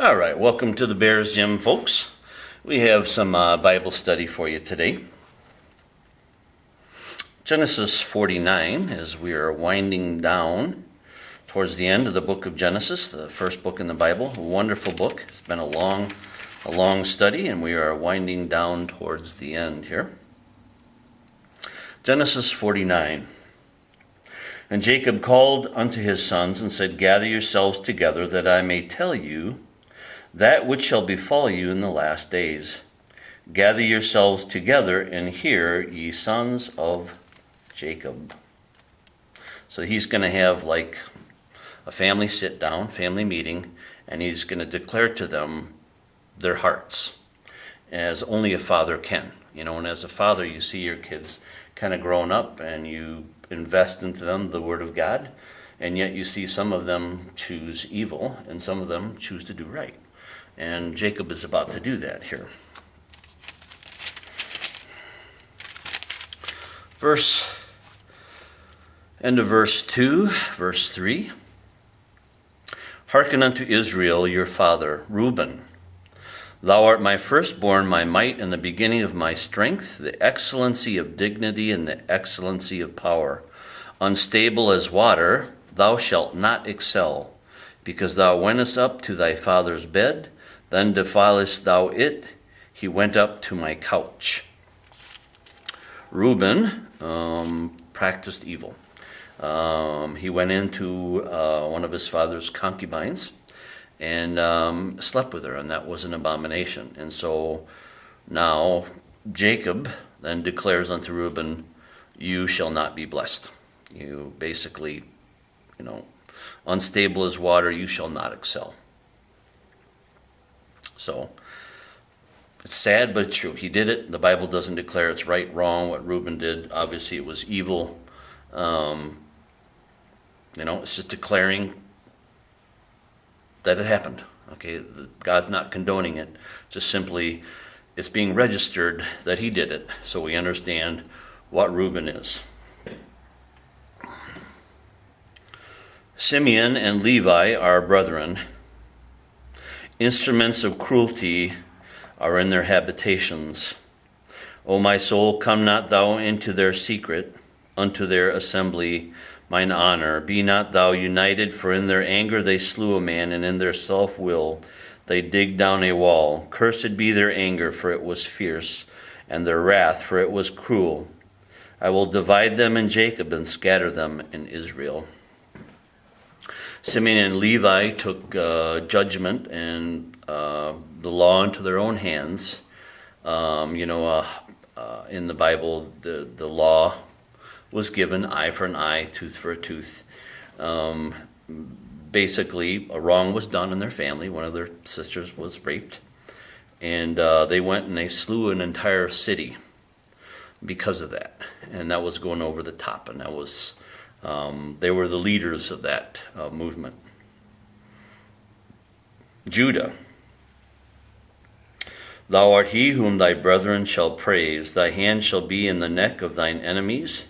All right, welcome to the Bears Gym, folks. We have some Bible study for you today. Genesis 49, as we are winding down towards the end of the book of Genesis, the first book in the Bible. A wonderful book. It's been a long study, and we are winding down towards the end here. Genesis 49. And Jacob called unto his sons and said, Gather yourselves together, that I may tell you that which shall befall you in the last days. Gather yourselves together and hear, ye sons of Jacob. So he's going to have like a family sit down, family meeting, and he's going to declare to them their hearts as only a father can. You know, and as a father, you see your kids kind of growing up and you invest into them the Word of God, and yet you see some of them choose evil and some of them choose to do right. And Jacob is about to do that here. End of verse 2, verse 3. Hearken unto Israel your father, Ruben. Thou art my firstborn, my might, and the beginning of my strength, the excellency of dignity and the excellency of power. Unstable as water, thou shalt not excel, because thou wentest up to thy father's bed, then defilest thou it. He went up to my couch. Ruben practiced evil. He went into one of his father's concubines and slept with her, and that was an abomination. And so now Jacob then declares unto Reuben, you shall not be blessed. You basically, unstable as water, you shall not excel. So it's sad, but it's true. He did it. The Bible doesn't declare it's right, wrong, what Reuben did. Obviously, it was evil. It's just declaring that it happened. Okay, God's not condoning it. Just simply, it's being registered that he did it, so we understand what Reuben is. Simeon and Levi are brethren. Instruments of cruelty are in their habitations. O my soul, come not thou into their secret, unto their assembly, mine honor. Be not thou united, for in their anger they slew a man, and in their self-will they digged down a wall. Cursed be their anger, for it was fierce, and their wrath, for it was cruel. I will divide them in Jacob and scatter them in Israel. Simeon and Levi took judgment and the law into their own hands. In the Bible, the law was given eye for an eye, tooth for a tooth. Basically, a wrong was done in their family. One of their sisters was raped. And they went and they slew an entire city because of that. And that was going over the top. And that was, they were the leaders of that movement. Judah. Thou art he whom thy brethren shall praise. Thy hand shall be in the neck of thine enemies.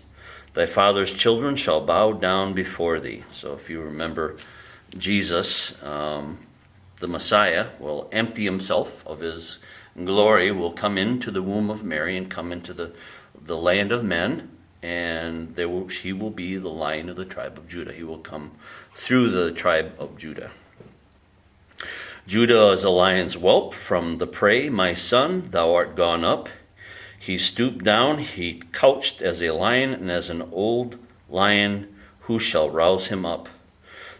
Thy father's children shall bow down before thee. So if you remember, Jesus, the Messiah, will empty himself of his glory, will come into the womb of Mary and come into the land of men, and he will be the Lion of the tribe of Judah. He will come through the tribe of Judah. Judah is a lion's whelp from the prey. My son, thou art gone up. He stooped down, he couched as a lion, and as an old lion, who shall rouse him up?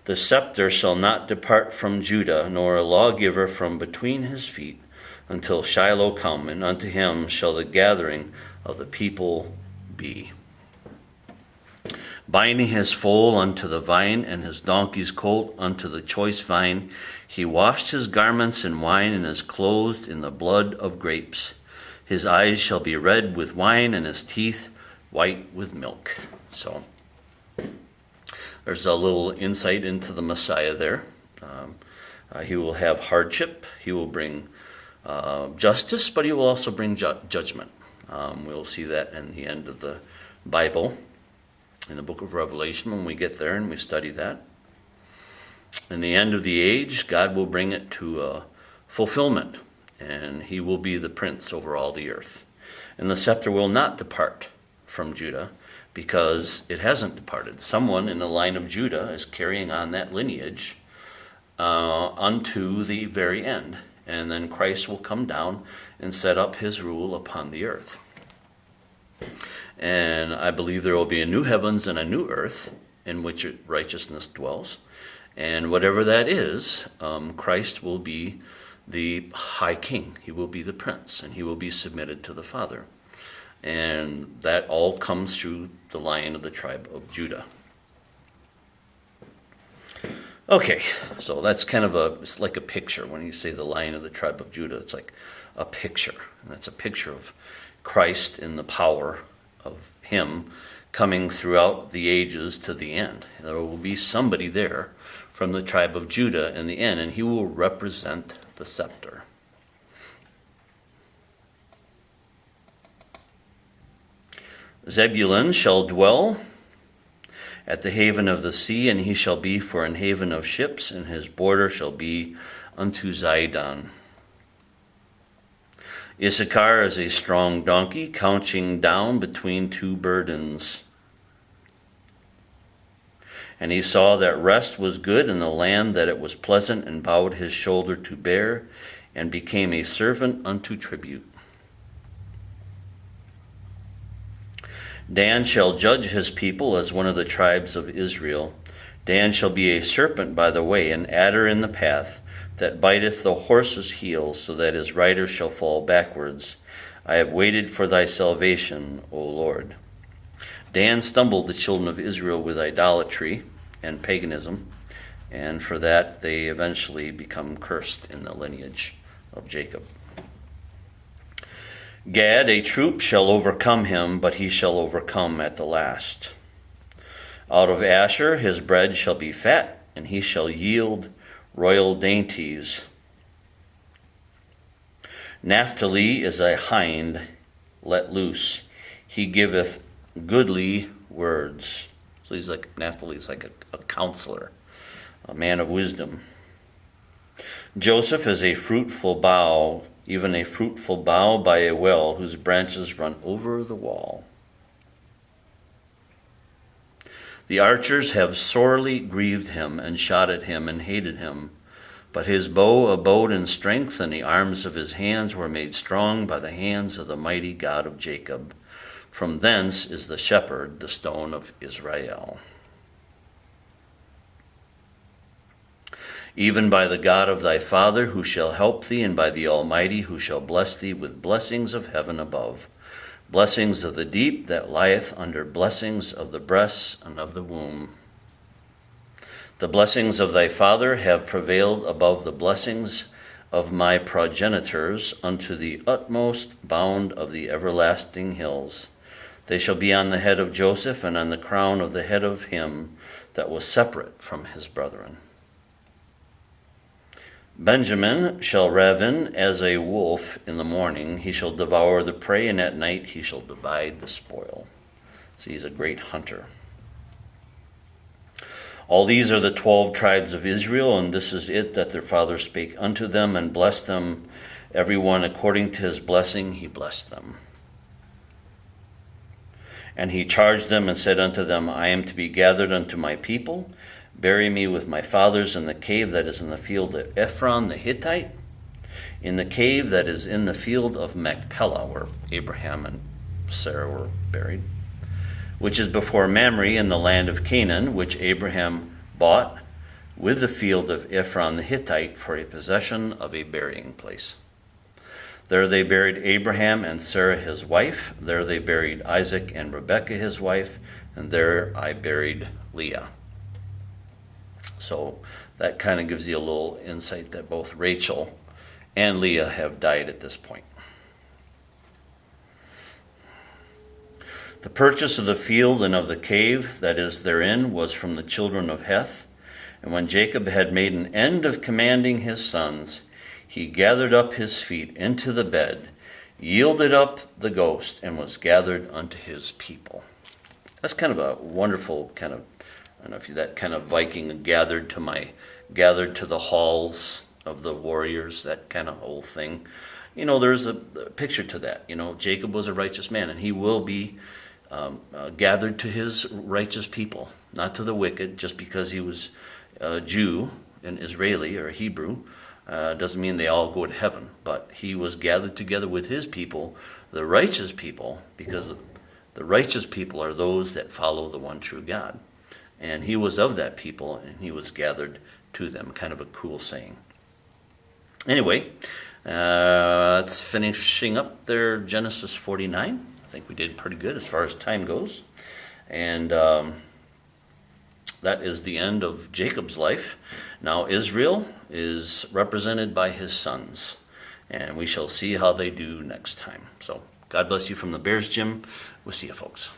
The scepter shall not depart from Judah, nor a lawgiver from between his feet, until Shiloh come, and unto him shall the gathering of the people be. Binding his foal unto the vine, and his donkey's colt unto the choice vine, he washed his garments in wine, and is clothed in the blood of grapes. His eyes shall be red with wine, and his teeth white with milk. So there's a little insight into the Messiah there. He will have hardship. He will bring justice, but he will also bring judgment. We'll see that in the end of the Bible, in the book of Revelation, when we get there and we study that. In the end of the age, God will bring it to fulfillment, and he will be the prince over all the earth. And the scepter will not depart from Judah, because it hasn't departed. Someone in the line of Judah is carrying on that lineage unto the very end. And then Christ will come down and set up his rule upon the earth. And I believe there will be a new heavens and a new earth in which righteousness dwells. And whatever that is, Christ will be the high king. He will be the prince, and he will be submitted to the Father. And that all comes through the Lion of the tribe of Judah. Okay, so that's kind of it's like a picture. When you say the Lion of the tribe of Judah, it's like a picture. And that's a picture of Christ in the power of him coming throughout the ages to the end. There will be somebody there from the tribe of Judah in the end, and he will represent the scepter. Zebulun shall dwell at the haven of the sea, and he shall be for an haven of ships, and his border shall be unto Zidon. Issachar is a strong donkey, couching down between two burdens. And he saw that rest was good in the land, that it was pleasant, and bowed his shoulder to bear, and became a servant unto tribute. Dan shall judge his people as one of the tribes of Israel. Dan shall be a serpent by the way, an adder in the path, that biteth the horse's heels, so that his rider shall fall backwards. I have waited for thy salvation, O Lord. Dan stumbled the children of Israel with idolatry and paganism, and for that they eventually become cursed in the lineage of Jacob. Gad, a troop, shall overcome him, but he shall overcome at the last. Out of Asher his bread shall be fat, and he shall yield royal dainties. Naphtali is a hind let loose. He giveth goodly words. So he's like, Naphtali is like a counselor, a man of wisdom. Joseph is a fruitful bough, even a fruitful bough by a well, whose branches run over the wall. The archers have sorely grieved him, and shot at him, and hated him. But his bow abode in strength, and the arms of his hands were made strong by the hands of the mighty God of Jacob. From thence is the shepherd, the stone of Israel. Even by the God of thy father, who shall help thee, and by the Almighty, who shall bless thee with blessings of heaven above, blessings of the deep that lieth under blessings of the breasts and of the womb. The blessings of thy father have prevailed above the blessings of my progenitors unto the utmost bound of the everlasting hills. They shall be on the head of Joseph, and on the crown of the head of him that was separate from his brethren. Benjamin shall raven as a wolf in the morning. He shall devour the prey, and at night he shall divide the spoil. So he's a great hunter. All these are the 12 tribes of Israel, and this is it that their father spake unto them, and blessed them, every one according to his blessing he blessed them. And he charged them and said unto them, I am to be gathered unto my people. Bury me with my fathers in the cave that is in the field of Ephron the Hittite, in the cave that is in the field of Machpelah, where Abraham and Sarah were buried, which is before Mamre in the land of Canaan, which Abraham bought with the field of Ephron the Hittite for a possession of a burying place. There they buried Abraham and Sarah his wife. There they buried Isaac and Rebekah his wife. And there I buried Leah. So that kind of gives you a little insight that both Rachel and Leah have died at this point. The purchase of the field and of the cave that is therein was from the children of Heth. And when Jacob had made an end of commanding his sons, he gathered up his feet into the bed, yielded up the ghost, and was gathered unto his people. That's kind of a wonderful kind of, I don't know if that kind of Viking gathered to my gathered to the halls of the warriors, that kind of whole thing. There's a picture to that. Jacob was a righteous man, and he will be gathered to his righteous people, not to the wicked. Just because he was a Jew, an Israeli, or a Hebrew, doesn't mean they all go to heaven. But he was gathered together with his people, the righteous people, because the righteous people are those that follow the one true God. And he was of that people, and he was gathered to them. Kind of a cool saying. Anyway, it's finishing up there, Genesis 49. I think we did pretty good as far as time goes. And that is the end of Jacob's life. Now Israel is represented by his sons. And we shall see how they do next time. So God bless you from the Bears Gym. We'll see you, folks.